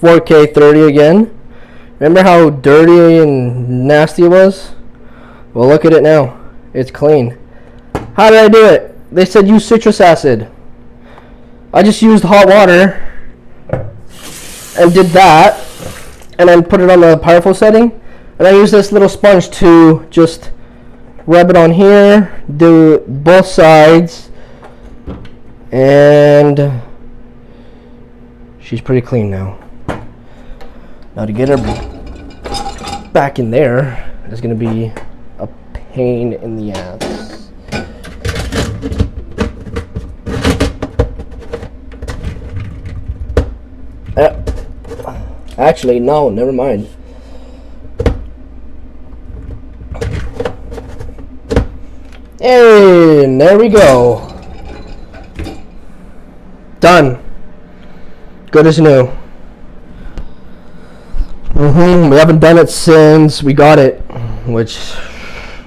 4K 30 again. Remember how dirty and nasty it was? Well, look at it now. It's clean. How did I do it? They said use citrus acid. I just used hot water and did that, and then put it on the powerful setting, and I use this little sponge to just rub it on here, do both sides, and she's pretty clean now. Now to get her back in there is going to be a pain in the ass. Actually, no, never mind. And there we go. Done. Good as new. We haven't done it since we got it, which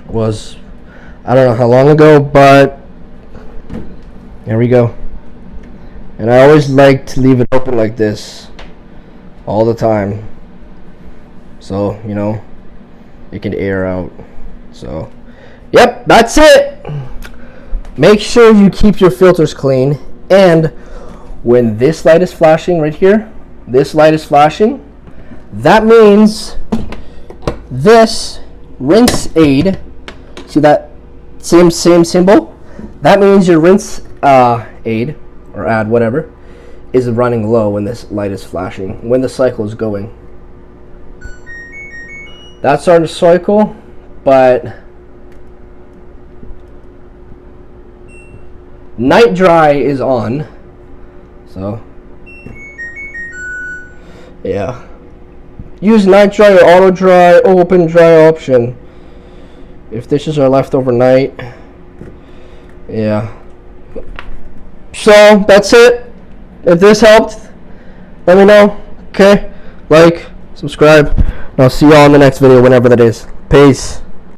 was, I don't know how long ago, but there we go. And I always like to leave it open like this all the time, so you know it can air out. So yep, that's it. Make sure you keep your filters clean, and when this light is flashing right here, this light is flashing, that means this rinse aid, see that same symbol, that means your rinse aid or ad, whatever, is running low when this light is flashing, when the cycle is going. That's our cycle, but night dry is on, so yeah, use night dry or auto dry, open dry option if dishes are left overnight. Yeah, so that's it. If this helped, let me know. Okay, like, subscribe, and I'll see y'all in the next video, whenever that is. Peace.